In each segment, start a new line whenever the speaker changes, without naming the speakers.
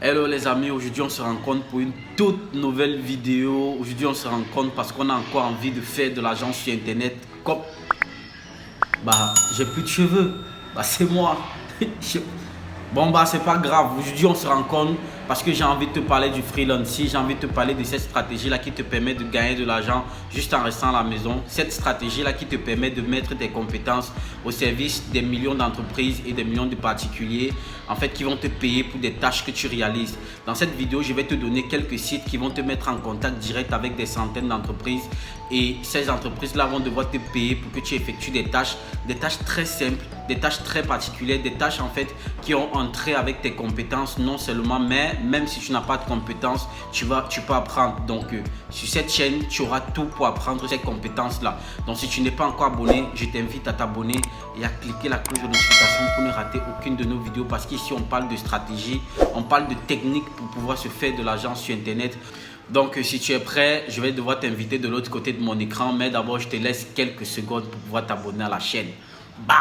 Hello les amis, aujourd'hui on se rencontre pour une toute nouvelle vidéo. Aujourd'hui on se rencontre parce qu'on a encore envie de faire de l'argent sur internet. Comme j'ai plus de cheveux, c'est moi. Bon c'est pas grave, aujourd'hui on se rencontre parce que j'ai envie de te parler du freelancing, j'ai envie de te parler de cette stratégie là qui te permet de gagner de l'argent juste en restant à la maison. Cette stratégie là qui te permet de mettre tes compétences au service des millions d'entreprises et des millions de particuliers en fait qui vont te payer pour des tâches que tu réalises. Dans cette vidéo, je vais te donner quelques sites qui vont te mettre en contact direct avec des centaines d'entreprises et ces entreprises là vont devoir te payer pour que tu effectues des tâches très simples, des tâches très particulières, des tâches en fait qui ont entré avec tes compétences non seulement, mais même si tu n'as pas de compétences, tu peux apprendre. Donc sur cette chaîne, tu auras tout pour apprendre ces compétences là. Donc si tu n'es pas encore abonné, je t'invite à t'abonner et à cliquer la cloche de notification pour ne rater aucune de nos vidéos parce qu'ici on parle de stratégie, on parle de technique pour pouvoir se faire de l'argent sur internet. Donc si tu es prêt, je vais devoir t'inviter de l'autre côté de mon écran, mais d'abord je te laisse quelques secondes pour pouvoir t'abonner à la chaîne. Bam!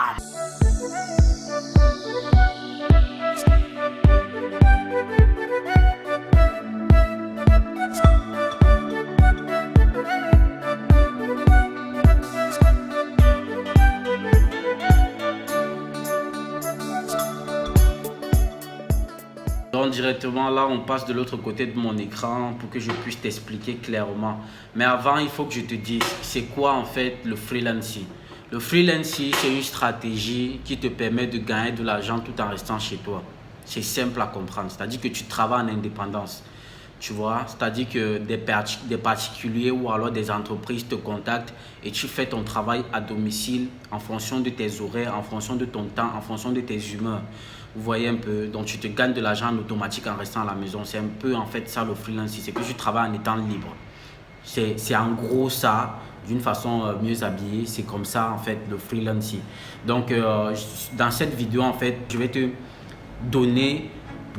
Donc directement là, on passe de l'autre côté de mon écran pour que je puisse t'expliquer clairement. Mais avant, il faut que je te dise, c'est quoi en fait le freelancing? Le freelancing, c'est une stratégie qui te permet de gagner de l'argent tout en restant chez toi. C'est simple à comprendre, c'est-à-dire que tu travailles en indépendance. Tu vois, c'est-à-dire que des particuliers ou alors des entreprises te contactent et tu fais ton travail à domicile en fonction de tes horaires, en fonction de ton temps, en fonction de tes humeurs. Vous voyez un peu, donc tu te gagnes de l'argent en automatique en restant à la maison. C'est un peu en fait ça le freelancing, c'est que tu travailles en étant libre. C'est en gros ça, d'une façon mieux habillée, c'est comme ça en fait le freelancing. Donc dans cette vidéo en fait, je vais te donner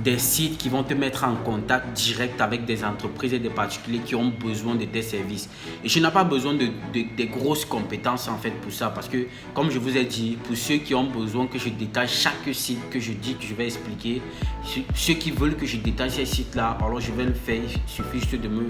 des sites qui vont te mettre en contact direct avec des entreprises et des particuliers qui ont besoin de tes services. Et tu n'as pas besoin de grosses compétences en fait pour ça parce que comme je vous ai dit, pour ceux qui ont besoin que je détaille chaque site que je dis que je vais expliquer, ceux qui veulent que je détaille ces sites là, alors je vais le faire, il suffit juste de me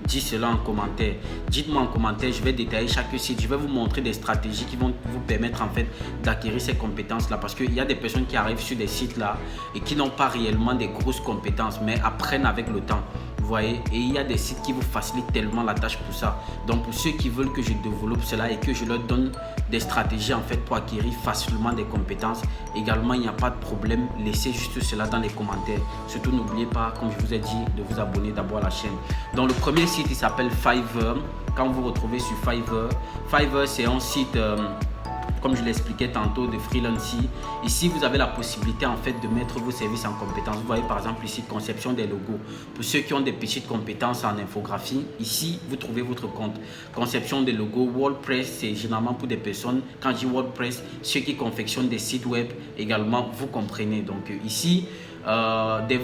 dire cela en commentaire. Dites-moi en commentaire, je vais détailler chaque site, je vais vous montrer des stratégies qui vont vous permettre en fait d'acquérir ces compétences là parce qu'il y a des personnes qui arrivent sur des sites là et qui n'ont pas réellement des grosses compétences mais apprennent avec le temps. Vous voyez, et il y a des sites qui vous facilitent tellement la tâche pour ça. Donc pour ceux qui veulent que je développe cela et que je leur donne des stratégies en fait pour acquérir facilement des compétences, également il n'y a pas de problème, laissez juste cela dans les commentaires. Surtout n'oubliez pas, comme je vous ai dit, de vous abonner d'abord à la chaîne. Donc le premier site il s'appelle Fiverr. Quand vous vous retrouvez sur Fiverr c'est un site comme je l'expliquais tantôt, de freelancing. Ici, vous avez la possibilité en fait de mettre vos services en compétence. Vous voyez par exemple ici, conception des logos. Pour ceux qui ont des petites compétences en infographie, ici, vous trouvez votre compte. Conception des logos, WordPress, c'est généralement pour des personnes, quand je dis WordPress, ceux qui confectionnent des sites web également, vous comprenez. Donc ici, des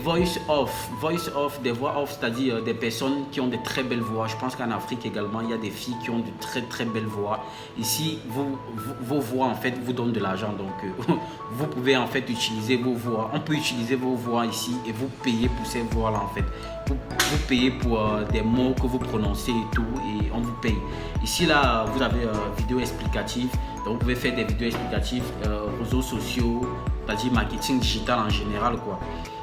des voix off, c'est-à-dire des personnes qui ont de très belles voix. Je pense qu'en Afrique également, il y a des filles qui ont de très belles voix. Ici, vos voix en fait vous donnent de l'argent. Donc, vous pouvez en fait utiliser vos voix. On peut utiliser vos voix ici et vous payer pour ces voix-là en fait. Vous payez pour des mots que vous prononcez et tout et on vous paye. Ici, là, vous avez vidéo explicative. Donc, vous pouvez faire des vidéos explicatives, réseaux sociaux, c'est-à-dire marketing digital en général quoi.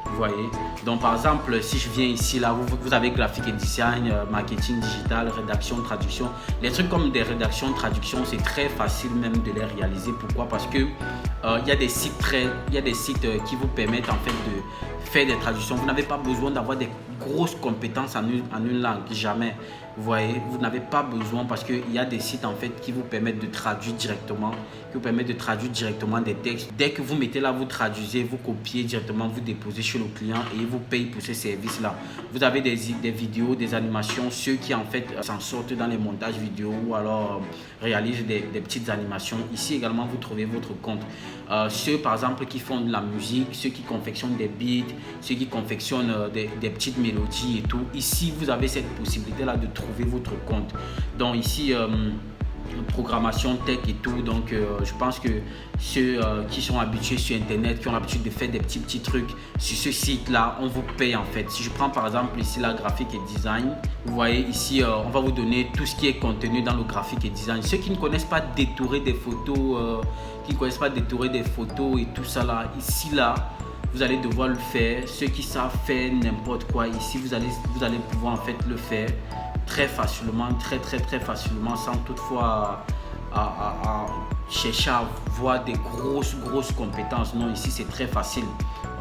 Vous voyez, donc par exemple si je viens ici là, vous avez graphique et design, marketing digital, rédaction, traduction. Les trucs comme des rédactions, traduction, c'est très facile même de les réaliser. Pourquoi? Parce que il y a des sites qui vous permettent en fait de faire des traductions. Vous n'avez pas besoin d'avoir des grosses compétences en une langue, jamais. Vous voyez, vous n'avez pas besoin parce qu'il y a des sites en fait qui vous permettent de traduire directement, des textes. Dès que vous mettez là, vous traduisez, vous copiez directement, vous déposez chez le client et il vous paye pour ces services-là. Vous avez des vidéos, des animations, ceux qui en fait s'en sortent dans les montages vidéo ou alors réalisent des petites animations. Ici également, vous trouvez votre compte. Ceux par exemple qui font de la musique, ceux qui confectionnent des beats, ceux qui confectionnent des petites mélodies et tout. Ici, vous avez cette possibilité-là de trouver votre compte. Donc ici, programmation tech et tout. Donc je pense que ceux qui sont habitués sur internet, qui ont l'habitude de faire des petits trucs sur ce site là, on vous paye en fait. Si je prends par exemple ici la graphique et design, vous voyez ici on va vous donner tout ce qui est contenu dans le graphique et design. Ceux qui ne connaissent pas détourer des photos, et tout ça là, ici là vous allez devoir le faire. Ceux qui savent faire n'importe quoi ici, vous allez pouvoir en fait le faire très facilement, très facilement, sans toutefois à chercher à voir des grosses compétences. Non, ici c'est très facile.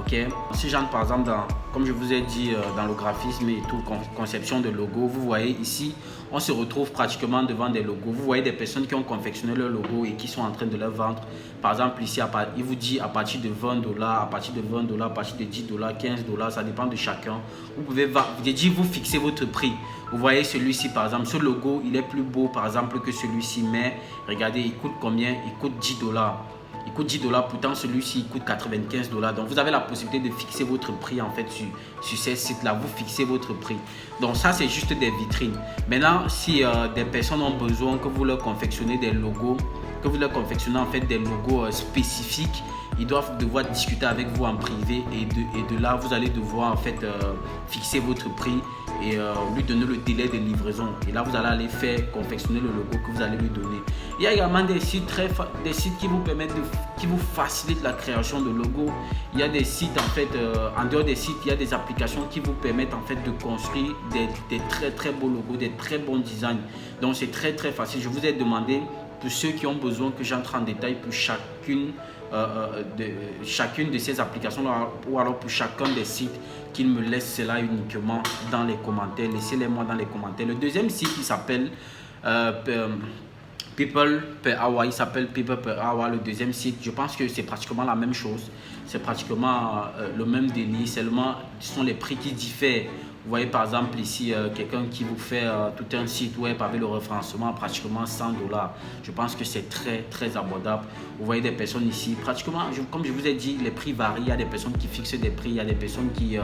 Ok, si j'entre par exemple comme je vous ai dit, dans le graphisme et tout, conception de logo, vous voyez ici on se retrouve pratiquement devant des logos. Vous voyez des personnes qui ont confectionné leur logo et qui sont en train de le vendre. Par exemple ici il vous dit à partir de $20, à partir de $20, à partir de $10, $15, ça dépend de chacun. Vous pouvez vous fixer votre prix. Vous voyez celui-ci par exemple, ce logo il est plus beau par exemple que celui-ci, mais regardez il coûte combien? Il coûte $10. Il coûte $10, pourtant celui-ci il coûte $95. Donc vous avez la possibilité de fixer votre prix en fait sur ces sites-là. Vous fixez votre prix. Donc ça c'est juste des vitrines. Maintenant, si des personnes ont besoin que vous leur confectionnez des logos, que vous leur confectionnez en fait des logos spécifiques, ils doivent devoir discuter avec vous en privé et de là vous allez devoir en fait fixer votre prix et lui donner le délai de livraison. Et là vous allez aller faire confectionner le logo que vous allez lui donner. Il y a également des sites qui vous permettent qui vous facilitent la création de logos. Il y a des sites en fait, en dehors des sites, il y a des applications qui vous permettent en fait de construire des très beaux logos, des très bons designs. Donc c'est très facile. Je vous ai demandé pour ceux qui ont besoin que j'entre en détail pour chacune de ces applications ou alors pour chacun des sites, qu'ils me laissent cela uniquement dans les commentaires. Laissez-les moi dans les commentaires. Le deuxième site qui s'appelle People per Hour, il s'appelle People per Hour. Le deuxième site, je pense que c'est pratiquement la même chose, c'est pratiquement le même délire, seulement ce sont les prix qui diffèrent. Vous voyez par exemple ici quelqu'un qui vous fait tout un site web avec le référencement à pratiquement $100. Je pense que c'est très abordable. Vous voyez des personnes ici, pratiquement, comme je vous ai dit, les prix varient. Il y a des personnes qui fixent des prix, il y a des personnes qui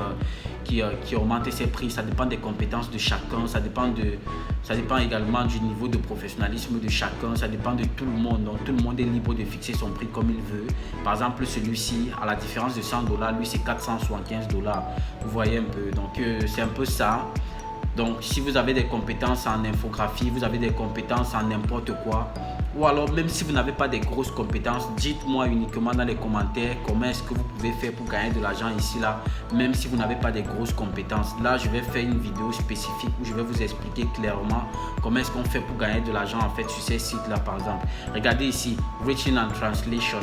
augmentent ces prix. Ça dépend des compétences de chacun, ça dépend également du niveau de professionnalisme de chacun, ça dépend de tout le monde. Donc tout le monde est libre de fixer son prix comme il veut. Par exemple celui-ci, à la différence de $100, lui c'est $475. Vous voyez un peu, donc c'est un peu ça. Donc si vous avez des compétences en infographie, vous avez des compétences en n'importe quoi, ou alors même si vous n'avez pas des grosses compétences, dites-moi uniquement dans les commentaires comment est-ce que vous pouvez faire pour gagner de l'argent ici là, même si vous n'avez pas des grosses compétences. Là je vais faire une vidéo spécifique où je vais vous expliquer clairement comment est-ce qu'on fait pour gagner de l'argent en fait sur ces sites là. Par exemple, regardez ici, Writing and Translation,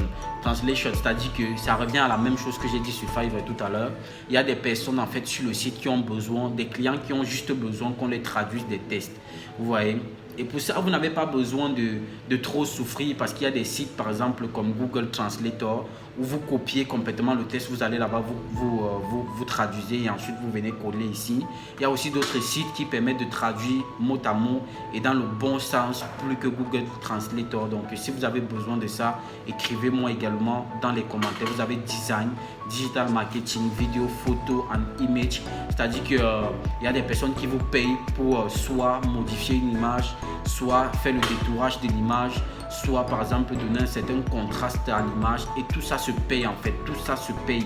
c'est-à-dire que ça revient à la même chose que j'ai dit sur Fiverr tout à l'heure. Il y a des personnes en fait sur le site qui ont besoin, des clients qui ont juste besoin qu'on les traduise des tests. Vous voyez, et pour ça vous n'avez pas besoin de trop souffrir, parce qu'il y a des sites par exemple comme Google Translator où vous copiez complètement le texte, vous allez là-bas, vous traduisez et ensuite vous venez coller ici. Il y a aussi d'autres sites qui permettent de traduire mot à mot et dans le bon sens plus que Google Translator. Donc si vous avez besoin de ça, écrivez-moi également dans les commentaires. Vous avez design, digital marketing, vidéo, photo and image, c'est-à-dire que il y a des personnes qui vous payent pour soit modifier une image, soit faire le détourage de l'image, soit par exemple donner un certain contraste à l'image, et tout ça se paye en fait, tout ça se paye.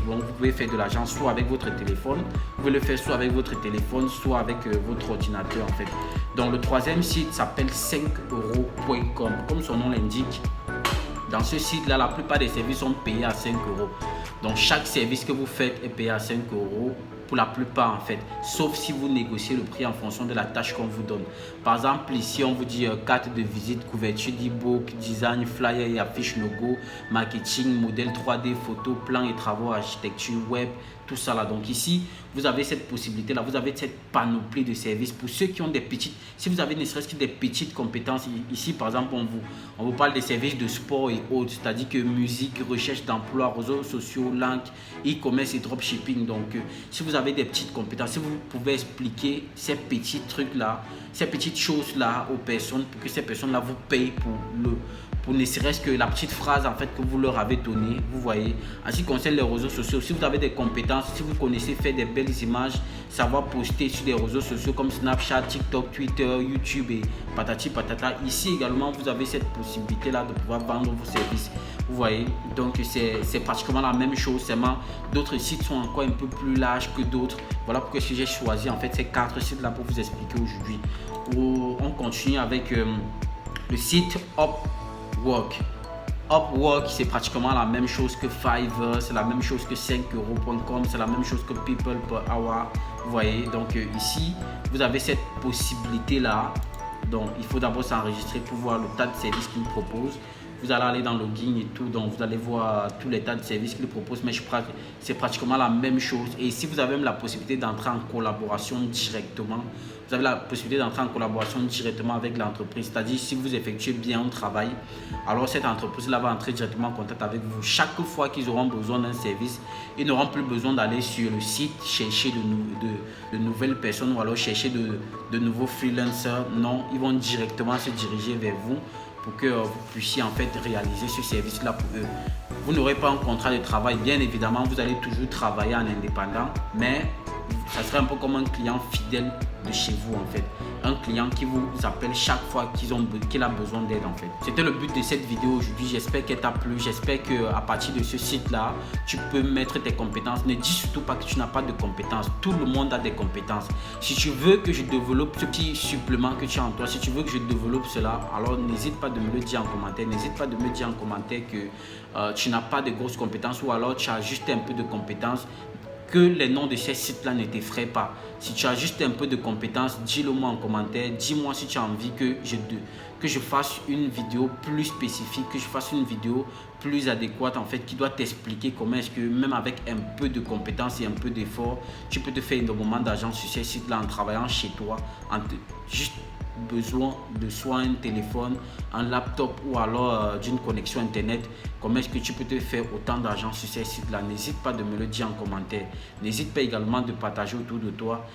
Donc vous pouvez faire de l'argent soit avec votre téléphone, vous pouvez le faire soit avec votre téléphone, soit avec votre ordinateur en fait. Donc le troisième site s'appelle 5euros.com, comme son nom l'indique. Dans ce site là, la plupart des services sont payés à 5 euros. Donc chaque service que vous faites est payé à 5 euros pour la plupart en fait, sauf si vous négociez le prix en fonction de la tâche qu'on vous donne. Par exemple ici on vous dit carte de visite, couverture d'e-book, design, flyer et affiche logo, marketing, modèle 3D, photo, plan et travaux, architecture, web, tout ça là. Donc ici vous avez cette possibilité là, vous avez cette panoplie de services pour ceux qui ont des petites, si vous avez ne serait-ce que des petites compétences. Ici par exemple on vous parle des services de sport et autres, c'est-à-dire que musique, recherche d'emploi, réseaux sociaux, langue, e-commerce et dropshipping. Donc si vous avez avez des petites compétences, si vous pouvez expliquer ces petits trucs-là, ces petites choses-là aux personnes pour que ces personnes-là vous payent pour ne serait-ce que la petite phrase en fait que vous leur avez donnée, vous voyez. En ce qui concerne les réseaux sociaux, si vous avez des compétences, si vous connaissez faire des belles images, savoir poster sur des réseaux sociaux comme Snapchat, TikTok, Twitter, YouTube et patati patata, ici également vous avez cette possibilité-là de pouvoir vendre vos services, vous voyez. Donc c'est pratiquement la même chose, seulement d'autres sites sont encore un peu plus larges que d'autres. Voilà pourquoi j'ai choisi en fait ces 4 sites-là pour vous expliquer aujourd'hui. On continue avec le site Upwork. Upwork, c'est pratiquement la même chose que Fiverr, c'est la même chose que 5euros.com, c'est la même chose que People per Hour. Vous voyez, donc ici, vous avez cette possibilité-là. Donc, il faut d'abord s'enregistrer pour voir le tas de services qu'ils proposent. Vous allez aller dans le login et tout, donc vous allez voir tous les tas de services qu'ils proposent, mais c'est pratiquement la même chose. Et ici, vous avez même la possibilité d'entrer en collaboration directement. Vous avez la possibilité d'entrer en collaboration directement avec l'entreprise. C'est-à-dire, si vous effectuez bien un travail, alors cette entreprise-là va entrer directement en contact avec vous. Chaque fois qu'ils auront besoin d'un service, ils n'auront plus besoin d'aller sur le site chercher de nouvelles personnes ou alors chercher de nouveaux freelancers. Non, ils vont directement se diriger vers vous pour que vous puissiez en fait réaliser ce service-là pour eux. Vous n'aurez pas un contrat de travail, bien évidemment, vous allez toujours travailler en indépendant, mais ça serait un peu comme un client fidèle de chez vous en fait. Un client qui vous appelle chaque fois qu'il a besoin d'aide en fait. C'était le but de cette vidéo aujourd'hui. J'espère qu'elle t'a plu. J'espère qu'à partir de ce site-là, tu peux mettre tes compétences. Ne dis surtout pas que tu n'as pas de compétences. Tout le monde a des compétences. Si tu veux que je développe ce petit supplément que tu as en toi, si tu veux que je développe cela, alors n'hésite pas de me le dire en commentaire. N'hésite pas de me dire en commentaire que tu n'as pas de grosses compétences ou alors tu as juste un peu de compétences. Que les noms de ces sites-là ne t'effraient pas. Si tu as juste un peu de compétences, dis-le moi en commentaire. Dis-moi si tu as envie que je fasse une vidéo plus spécifique, que je fasse une vidéo plus adéquate en fait, qui doit t'expliquer comment est-ce que même avec un peu de compétences et un peu d'effort, tu peux te faire énormément d'argent sur ces sites-là en travaillant chez toi, juste besoin de soit un téléphone, un laptop ou alors d'une connexion internet. Comment est-ce que tu peux te faire autant d'argent sur ces sites là? N'hésite pas de me le dire en commentaire. N'hésite pas également de partager autour de toi.